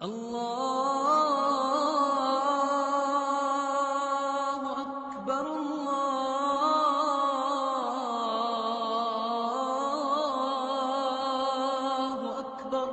اللہ اکبر اللہ اکبر۔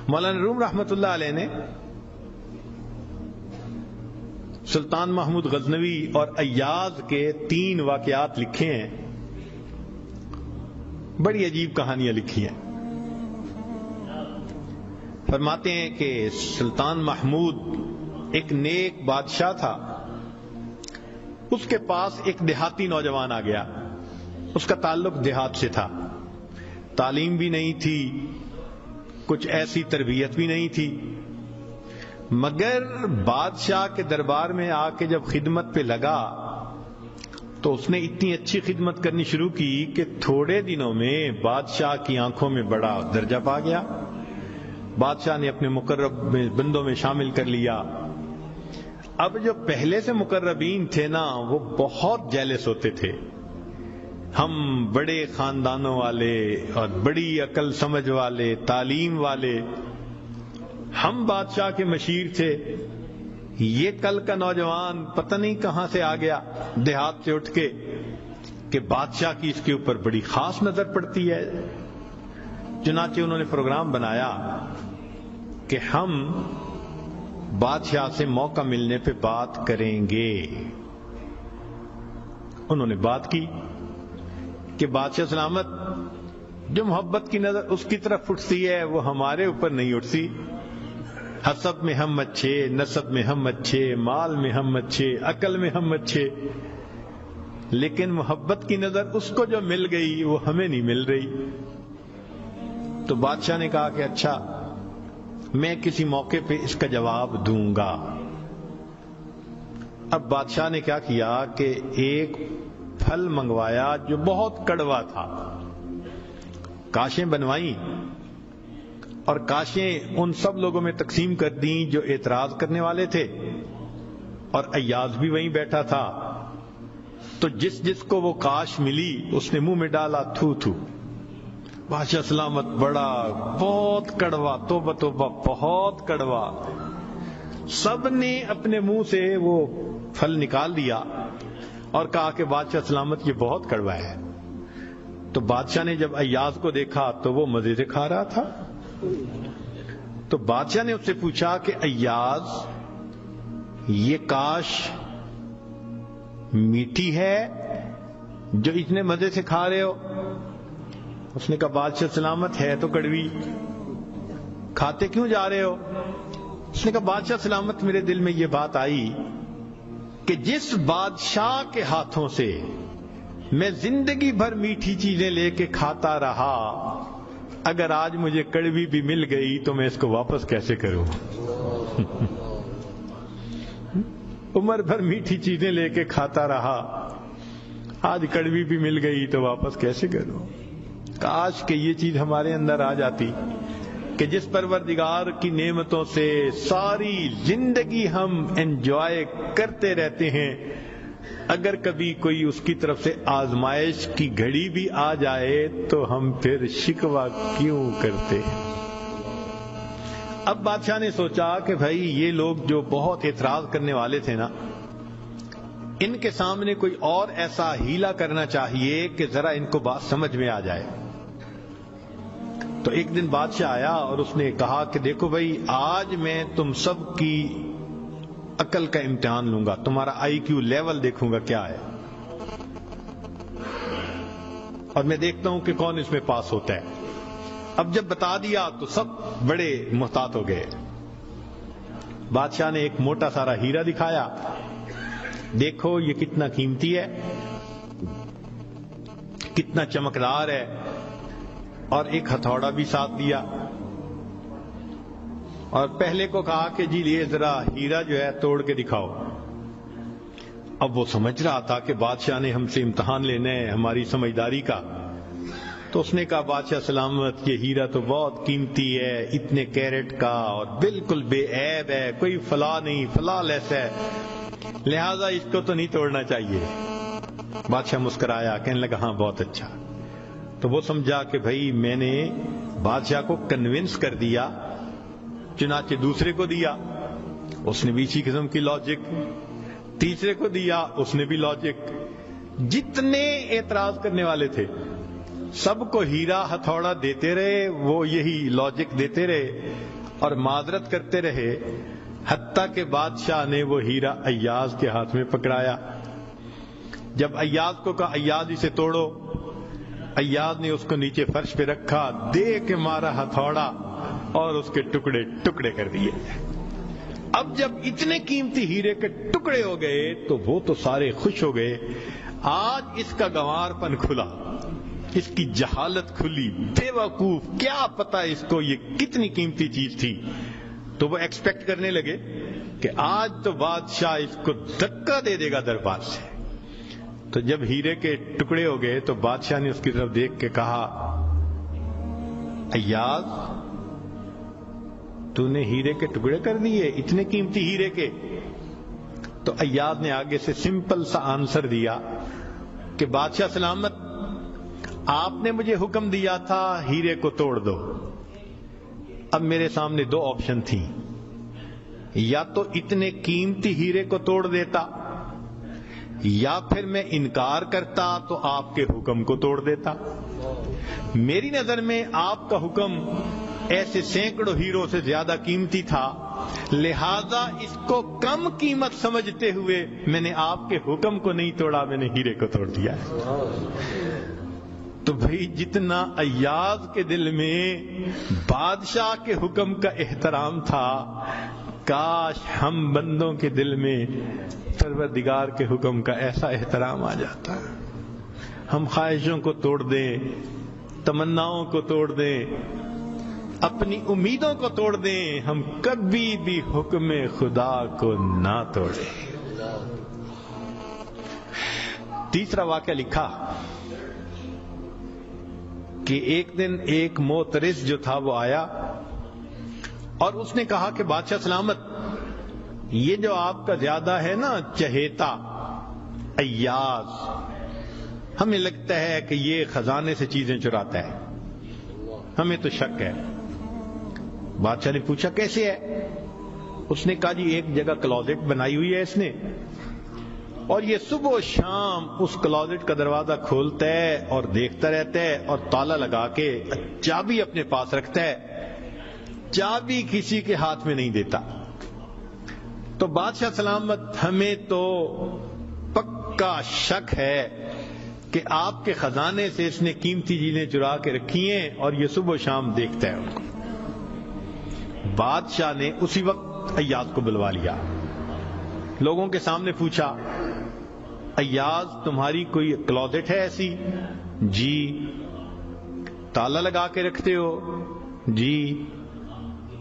مولانا روم رحمۃ اللہ علیہ نے سلطان محمود غزنوی اور ایاز کے 3 واقعات لکھے ہیں، بڑی عجیب کہانیاں لکھی ہیں۔ فرماتے ہیں کہ سلطان محمود ایک نیک بادشاہ تھا، اس کے پاس ایک دیہاتی نوجوان آ گیا، اس کا تعلق دیہات سے تھا، تعلیم بھی نہیں تھی، کچھ ایسی تربیت بھی نہیں تھی، مگر بادشاہ کے دربار میں آ کے جب خدمت پہ لگا تو اس نے اتنی اچھی خدمت کرنی شروع کی کہ تھوڑے دنوں میں بادشاہ کی آنکھوں میں بڑا درجہ پا گیا، بادشاہ نے اپنے مقرب بندوں میں شامل کر لیا۔ اب جو پہلے سے مقربین تھے نا، وہ بہت جیلس ہوتے تھے، ہم بڑے خاندانوں والے اور بڑی عقل سمجھ والے، تعلیم والے، ہم بادشاہ کے مشیر تھے، یہ کل کا نوجوان پتہ نہیں کہاں سے آ گیا دیہات سے اٹھ کے، کہ بادشاہ کی اس کے اوپر بڑی خاص نظر پڑتی ہے۔ چنانچہ انہوں نے پروگرام بنایا کہ ہم بادشاہ سے موقع ملنے پہ بات کریں گے۔ انہوں نے بات کی کہ بادشاہ سلامت، جو محبت کی نظر اس کی طرف اٹھتی ہے وہ ہمارے اوپر نہیں اٹھتی، حسب میں ہم اچھے، نسب میں ہم اچھے، مال میں ہم اچھے، عقل میں ہم اچھے، لیکن محبت کی نظر اس کو جو مل گئی وہ ہمیں نہیں مل رہی۔ تو بادشاہ نے کہا کہ اچھا، میں کسی موقع پہ اس کا جواب دوں گا۔ اب بادشاہ نے کیا کیا کہ ایک پھل منگوایا جو بہت کڑوا تھا، کاشیں بنوائیں اور کاشیں ان سب لوگوں میں تقسیم کر دیں جو اعتراض کرنے والے تھے، اور ایاز بھی وہیں بیٹھا تھا۔ تو جس جس کو وہ کاش ملی اس نے منہ میں ڈالا، تھو تھو، بادشاہ سلامت بڑا بہت کڑوا، توبہ توبہ بہت کڑوا۔ سب نے اپنے منہ سے وہ پھل نکال دیا اور کہا کہ بادشاہ سلامت یہ بہت کڑوا ہے۔ تو بادشاہ نے جب ایاز کو دیکھا تو وہ مزے سے کھا رہا تھا، تو بادشاہ نے اس سے پوچھا کہ ایاز، یہ کاش میٹھی ہے جو اتنے مزے سے کھا رہے ہو؟ اس نے کہا بادشاہ سلامت ہے تو کڑوی، کھاتے کیوں جا رہے ہو؟ اس نے کہا بادشاہ سلامت میرے دل میں یہ بات آئی کہ جس بادشاہ کے ہاتھوں سے میں زندگی بھر میٹھی چیزیں لے کے کھاتا رہا، اگر آج مجھے کڑوی بھی مل گئی تو میں اس کو واپس کیسے کروں؟ عمر بھر میٹھی چیزیں لے کے کھاتا رہا، آج کڑوی بھی مل گئی تو واپس کیسے کروں؟ کاش کہ یہ چیز ہمارے اندر آ جاتی کہ جس پروردگار کی نعمتوں سے ساری زندگی ہم انجوائے کرتے رہتے ہیں، اگر کبھی کوئی اس کی طرف سے آزمائش کی گھڑی بھی آ جائے تو ہم پھر شکوہ کیوں کرتے ہیں؟ اب بادشاہ نے سوچا کہ بھائی یہ لوگ جو بہت اعتراض کرنے والے تھے نا، ان کے سامنے کوئی اور ایسا ہیلا کرنا چاہیے کہ ذرا ان کو بات سمجھ میں آ جائے۔ تو ایک دن بادشاہ آیا اور اس نے کہا کہ دیکھو بھائی، آج میں تم سب کی عقل کا امتحان لوں گا، تمہارا آئی کیو لیول دیکھوں گا کیا ہے، اور میں دیکھتا ہوں کہ کون اس میں پاس ہوتا ہے۔ اب جب بتا دیا تو سب بڑے محتاط ہو گئے۔ بادشاہ نے ایک موٹا سارا ہیرا دکھایا، دیکھو یہ کتنا قیمتی ہے، کتنا چمکدار ہے، اور ایک ہتھوڑا بھی ساتھ دیا، اور پہلے کو کہا کہ جی یہ ذرا ہیرا جو ہے توڑ کے دکھاؤ۔ اب وہ سمجھ رہا تھا کہ بادشاہ نے ہم سے امتحان لینا ہے ہماری سمجھداری کا، تو اس نے کہا بادشاہ سلامت یہ ہیرا تو بہت قیمتی ہے، اتنے کیرٹ کا اور بالکل بے عیب ہے، کوئی فلاں نہیں، فلاں لیس ہے، لہذا اس کو تو نہیں توڑنا چاہیے۔ بادشاہ مسکرایا، کہنے لگا ہاں بہت اچھا۔ تو وہ سمجھا کہ بھائی میں نے بادشاہ کو کنونس کر دیا چنانچہ دوسرے کو دیا، اس نے بھی اسی قسم کی لاجک، تیسرے کو دیا، اس نے بھی لاجک. جتنے اعتراض کرنے والے تھے سب کو ہیرا ہتھوڑا دیتے رہے، وہ یہی لاجک دیتے رہے اور معذرت کرتے رہے، حتیٰ کہ بادشاہ نے وہ ہیرا ایاز کے ہاتھ میں پکڑایا. جب ایاز کو کہا ایاز اسے توڑو، ایاز نے اس کو نیچے فرش پہ رکھا، دے کے مارا ہتھوڑا اور اس کے ٹکڑے ٹکڑے کر دیے. اب جب اتنے قیمتی ہیرے کے ٹکڑے ہو گئے تو وہ تو سارے خوش ہو گئے. آج اس کا گنوار پن کھلا، اس کی جہالت کھلی، بے وقوف، کیا پتا اس کو یہ کتنی قیمتی چیز تھی. تو وہ ایکسپیکٹ کرنے لگے کہ آج تو بادشاہ اس کو دھکا دے دے گا دربار سے. تو جب ہیرے کے ٹکڑے ہو گئے تو بادشاہ نے اس کی طرف دیکھ کے کہا ایاز تو نے ہیرے کے ٹکڑے کر دیے، اتنے قیمتی ہیرے کے. تو ایاز نے آگے سے سمپل سا آنسر دیا کہ بادشاہ سلامت، آپ نے مجھے حکم دیا تھا ہیرے کو توڑ دو. اب میرے سامنے دو آپشن تھی، یا تو اتنے قیمتی ہیرے کو توڑ دیتا یا پھر میں انکار کرتا تو آپ کے حکم کو توڑ دیتا. میری نظر میں آپ کا حکم ایسے سینکڑوں ہیروں سے زیادہ قیمتی تھا، لہذا اس کو کم قیمت سمجھتے ہوئے میں نے آپ کے حکم کو نہیں توڑا، میں نے ہیرے کو توڑ دیا. تو بھئی جتنا ایاز کے دل میں بادشاہ کے حکم کا احترام تھا، کاش ہم بندوں کے دل میں پروردگار کے حکم کا ایسا احترام آ جاتا. ہم خواہشوں کو توڑ دیں، تمناؤں کو توڑ دیں، اپنی امیدوں کو توڑ دیں، ہم کبھی بھی حکم خدا کو نہ توڑیں. تیسرا واقعہ لکھا کہ ایک دن ایک معترض جو تھا وہ آیا اور اس نے کہا کہ بادشاہ سلامت، یہ جو آپ کا زیادہ ہے نا چہیتا ایاز، ہمیں لگتا ہے کہ یہ خزانے سے چیزیں چراتا ہے، ہمیں تو شک ہے. بادشاہ نے پوچھا کیسے ہے؟ اس نے کہا جی ایک جگہ کلوزٹ بنائی ہوئی ہے اس نے، اور یہ صبح و شام اس کلوزٹ کا دروازہ کھولتا ہے اور دیکھتا رہتا ہے اور تالا لگا کے چابی اپنے پاس رکھتا ہے، چابی کسی کے ہاتھ میں نہیں دیتا. تو بادشاہ سلامت، ہمیں تو پکا شک ہے کہ آپ کے خزانے سے اس نے قیمتی چیزیں چرا کے رکھی ہیں اور یہ صبح و شام دیکھتا ہے ان کو. بادشاہ نے اسی وقت ایاز کو بلوا لیا، لوگوں کے سامنے پوچھا ایاز تمہاری کوئی کلوزٹ ہے ایسی؟ جی. تالا لگا کے رکھتے ہو؟ جی.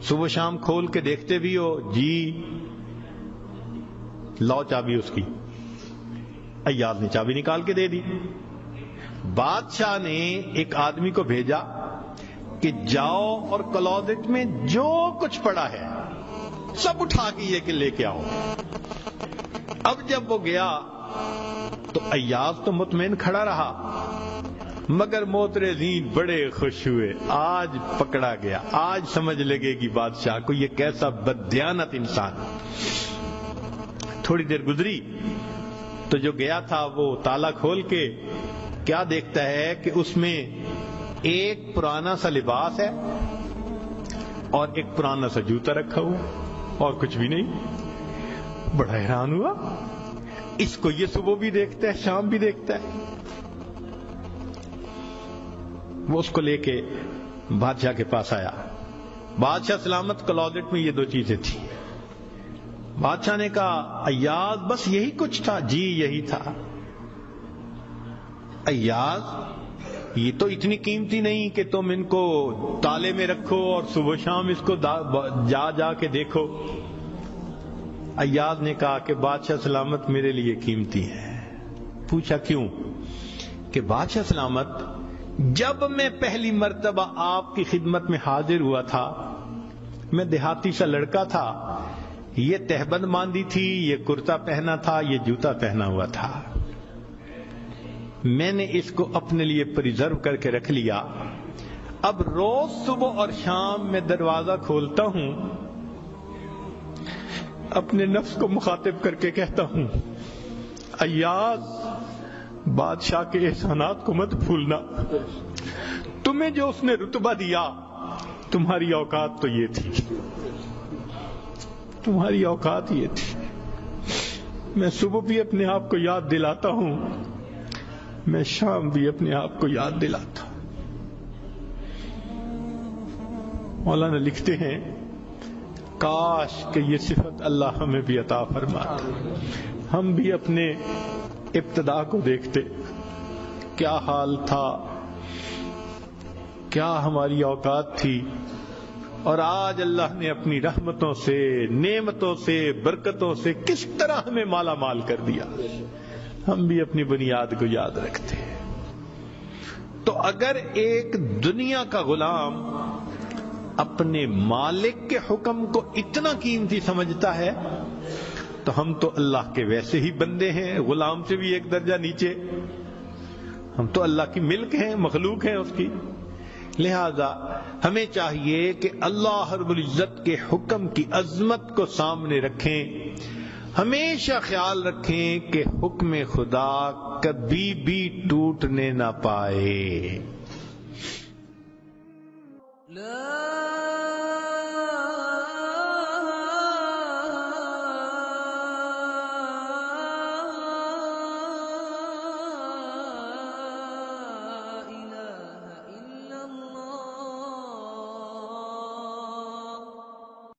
صبح شام کھول کے دیکھتے بھی ہو؟ جی. لاؤ چابی اس کی. ایاز نے چابی نکال کے دے دی. بادشاہ نے ایک آدمی کو بھیجا کہ جاؤ اور کلوزٹ میں جو کچھ پڑا ہے سب اٹھا کے یہ کہ لے کے آؤ. اب جب وہ گیا تو ایاز تو مطمئن کھڑا رہا، مگر معترضین بڑے خوش ہوئے، آج پکڑا گیا، آج سمجھ لگے گی بادشاہ کو یہ کیسا بددیانت انسان. تھوڑی دیر گزری تو جو گیا تھا وہ تالا کھول کے کیا دیکھتا ہے کہ اس میں ایک پرانا سا لباس ہے اور ایک پرانا سا جوتا رکھا ہوا اور کچھ بھی نہیں. بڑا حیران ہوا، اس کو یہ صبح بھی دیکھتا ہے شام بھی دیکھتا ہے. وہ اس کو لے کے بادشاہ کے پاس آیا. بادشاہ سلامت، کلوزٹ میں یہ دو چیزیں تھیں. بادشاہ نے کہا ایاز بس یہی کچھ تھا؟ جی یہی تھا. ایاز یہ تو اتنی قیمتی نہیں کہ تم ان کو تالے میں رکھو اور صبح شام اس کو جا جا کے دیکھو. ایاز نے کہا کہ بادشاہ سلامت میرے لیے قیمتی ہے. پوچھا کیوں؟ کہ بادشاہ سلامت، جب میں پہلی مرتبہ آپ کی خدمت میں حاضر ہوا تھا میں دیہاتی سا لڑکا تھا، یہ تہبند باندھی تھی، یہ کرتا پہنا تھا، یہ جوتا پہنا ہوا تھا. میں نے اس کو اپنے لیے پریزرو کر کے رکھ لیا. اب روز صبح اور شام میں دروازہ کھولتا ہوں اپنے نفس کو مخاطب کر کے کہتا ہوں، ایاز بادشاہ کے احسانات کو مت بھولنا، تمہیں جو اس نے رتبہ دیا تمہاری اوقات تو یہ تھی، تمہاری اوقات یہ تھی۔ میں صبح بھی اپنے آپ کو یاد دلاتا ہوں، میں شام بھی اپنے آپ کو یاد دلاتا ہوں۔ مولانا لکھتے ہیں کاش کہ یہ صفت اللہ ہمیں بھی عطا فرماتا، ہم بھی اپنے ابتدا کو دیکھتے، کیا حال تھا، کیا ہماری اوقات تھی، اور آج اللہ نے اپنی رحمتوں سے، نعمتوں سے، برکتوں سے کس طرح ہمیں مالا مال کر دیا، ہم بھی اپنی بنیاد کو یاد رکھتے ہیں۔ تو اگر ایک دنیا کا غلام اپنے مالک کے حکم کو اتنا قیمتی سمجھتا ہے تو ہم تو اللہ کے ویسے ہی بندے ہیں، غلام سے بھی ایک درجہ نیچے، ہم تو اللہ کی ملک ہیں، مخلوق ہیں اس کی۔ لہذا ہمیں چاہیے کہ اللہ رب العزت کے حکم کی عظمت کو سامنے رکھیں، ہمیشہ خیال رکھیں کہ حکم خدا کبھی بھی ٹوٹنے نہ پائے۔ لا